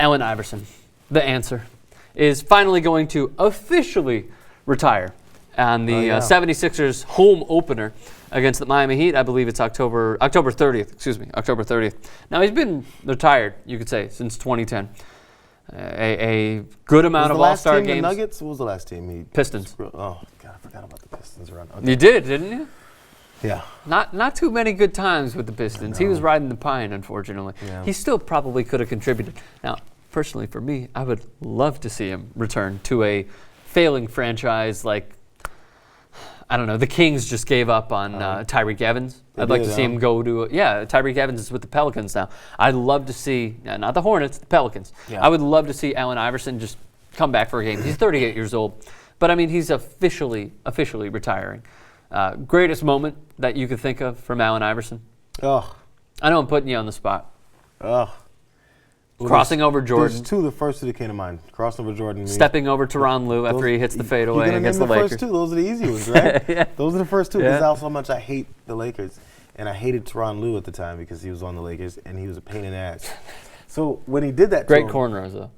Allen Iverson, the answer, is finally going to officially retire on the 76ers home opener against the Miami Heat. I believe it's October 30th. Now, he's been retired, you could say, since 2010. A good amount of All-Star games. The Nuggets? What was the last team? Pistons. Oh, God, I forgot about the Pistons around. Okay. You did, didn't you? Yeah. Not too many good times with the Pistons. He was riding the pine, unfortunately. Yeah. He still probably could have contributed. Now, personally, for me, I would love to see him return to a failing franchise like, I don't know, the Kings just gave up on Tyreek Evans. I'd like to see him go to, Tyreek Evans is with the Pelicans now. I'd love to see, not the Hornets, the Pelicans. Yeah. I would love to see Allen Iverson just come back for a game. He's 38 years old. But, I mean, he's officially retiring. Greatest moment that you could think of from Allen Iverson? Oh. I know I'm putting you on the spot. Oh. Well, crossing over Jordan. There's the first two that came to mind. Crossing over Jordan. Stepping over Tyronn Lue after he hits the fadeaway against the Lakers. First two. Those are the easy ones, right? Yeah. Those are the first two. Because that's how much I hate the Lakers. And I hated Tyronn Lue at the time because he was on the Lakers and he was a pain in the ass. So when he did that Great corners, though.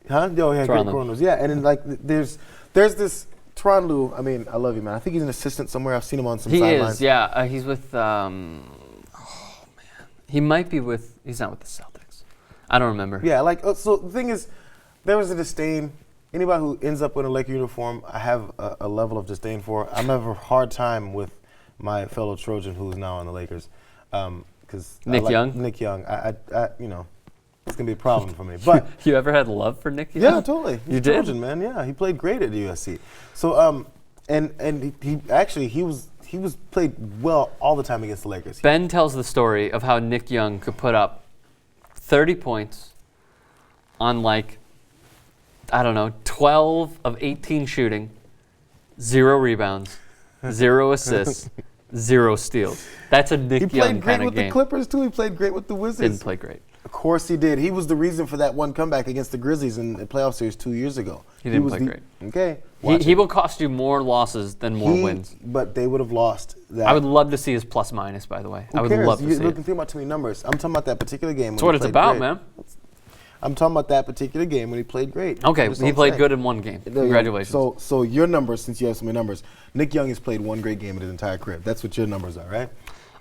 Huh? Oh, yeah, great corners. Yeah, and then, there's this Tyronn Lue. I mean, I love you, man. I think he's an assistant somewhere. I've seen him on some sidelines. He is, yeah. He's with, he might be with, he's not with the Celtics. I don't remember. Yeah, so the thing is, there was a disdain. Anybody who ends up in a Laker uniform, I have a level of disdain for. I'm having a hard time with my fellow Trojan who's now on the Lakers. Because Nick Young? Nick Young. I it's going to be a problem for me. But you ever had love for Nick Young? Yeah, totally. You did? Trojan, man. Yeah, he played great at USC. So, and he was played well all the time against the Lakers. Ben tells the story of how Nick Young could put up 30 points on 12 of 18 shooting, 0 rebounds, 0 assists, 0 steals. That's a Nick Young kind of game. He played great with the Clippers, too. He played great with the Wizards. Didn't play great. Of course he did. He was the reason for that one comeback against the Grizzlies in the playoff series 2 years ago. He didn't play great. Okay. He will cost you more losses than more wins. But they would have lost that. I would love to see his plus-minus, by the way. Who I would cares? love to see it. You're looking about too many numbers. I'm talking about that particular game. That's what it's about, man. I'm talking about that particular game when he played great. Okay, he played good in one game. Congratulations. So your numbers, since you have so many numbers, Nick Young has played one great game in his entire career. That's what your numbers are, right?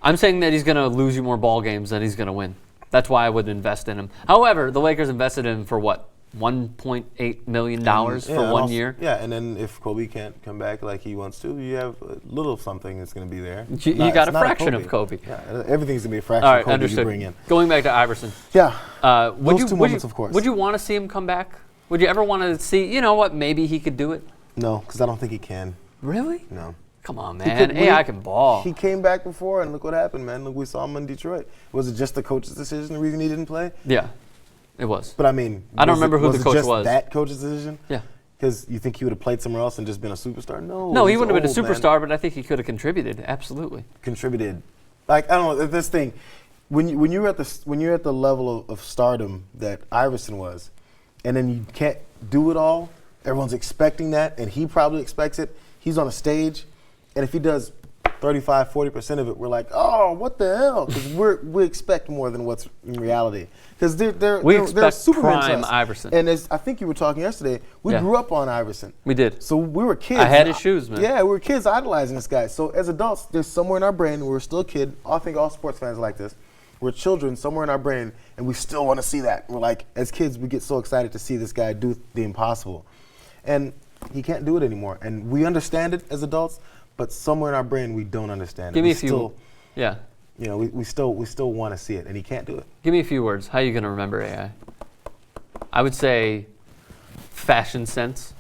I'm saying that he's going to lose you more ball games than he's going to win. That's why I would invest in him. However, the Lakers invested in him for what? $1.8 million for 1 year? Yeah, and then if Kobe can't come back like he wants to, you have a little something that's going to be there. You got a fraction of Kobe. Yeah, everything's going to be a fraction of Kobe you bring in. Going back to Iverson. Yeah, those two moments, of course. Would you want to see him come back? Would you ever want to see, you know what, maybe he could do it? No, because I don't think he can. Really? No. Come on, man. AI can ball. He came back before, and look what happened, man. Look, we saw him in Detroit. Was it just the coach's decision, the reason he didn't play? Yeah, it was. But, I mean, I don't remember who the coach was. Was it just that coach's decision? Yeah. Because you think he would have played somewhere else and just been a superstar? No, he wouldn't have been a superstar, but I think he could have contributed. Absolutely. Contributed. I don't know, this thing, when you're at the level of stardom that Iverson was, and then you can't do it all, everyone's expecting that, and he probably expects it. He's on a stage. And if he does 35, 40% of it, we're like, oh, what the hell? Because we expect more than what's in reality. Because we expect Superman prime Iverson. And as I think you were talking yesterday, we grew up on Iverson. We did. So we were kids. I had his shoes, man. Yeah, we were kids idolizing this guy. So as adults, there's somewhere in our brain, we're still a kid. I think all sports fans are like this. We're children somewhere in our brain, and we still want to see that. We're like, as kids, we get so excited to see this guy do the impossible. And he can't do it anymore. And we understand it as adults. But somewhere in our brain, we don't understand it. Give me a few. Yeah. You know, we still want to see it, and he can't do it. Give me a few words. How are you going to remember AI? I would say fashion sense.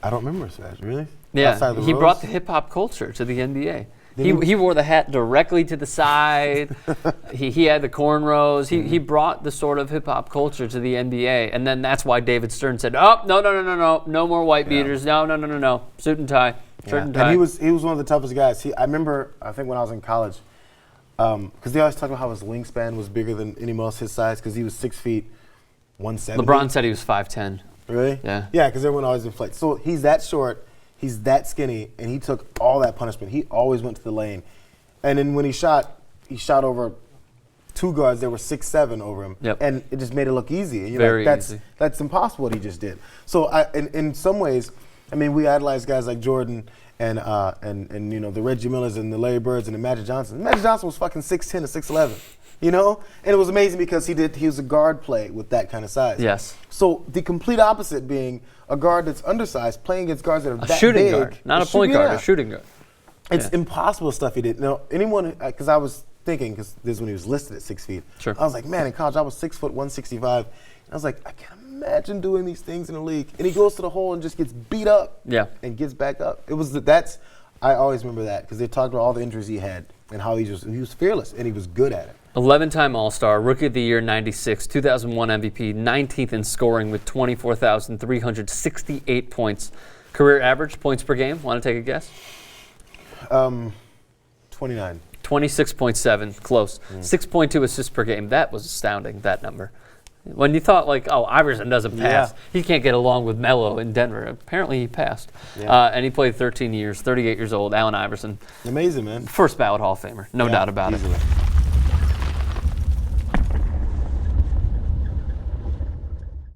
I don't remember his fashion, really? Yeah. He brought the hip-hop culture to the NBA. He wore the hat directly to the side. he had the cornrows. He brought the sort of hip-hop culture to the NBA. And then that's why David Stern said, oh, no more white beaters. No. Suit and tie. And he was one of the toughest guys. I remember, I think when I was in college, because they always talk about how his wingspan was bigger than anyone else his size because he was 6 feet, 170. LeBron said he was 5'10". Really? Yeah. Yeah, because everyone always inflates. So he's that short, he's that skinny, and he took all that punishment. He always went to the lane. And then when he shot over two guards that were 6'7" over him, and it just made it look easy. And you're like, that's impossible what he just did. So in some ways, I mean, we idolize guys like Jordan and you know, the Reggie Millers and the Larry Birds and the Magic Johnson. Magic Johnson was fucking 6'10" or 6'11", you know? And it was amazing because he was a guard play with that kind of size. Yes. So the complete opposite being a guard that's undersized playing against guards that are that big. A shooting guard, not a point guard, a shooting guard. It's impossible stuff he did. Now, anyone, because I was thinking, because this is when he was listed at 6 feet. Sure. I was like, man, in college I was 6 foot 165. I was like, I can't imagine doing these things in the league. And he goes to the hole and just gets beat up. Yeah. And gets back up. I always remember that because they talked about all the injuries he had and how he was fearless and he was good at it. 11-time All-Star, Rookie of the Year 96, 2001 MVP, 19th in scoring with 24,368 points. Career average points per game, want to take a guess? 29. 26.7, close. 6.2 assists per game. That was astounding, that number. When you thought, like, oh, Iverson doesn't pass. He can't get along with Melo in Denver. Apparently he passed. And he played 13 years, 38 years old, Allen Iverson. Amazing, man. First ballot Hall of Famer, no doubt about it.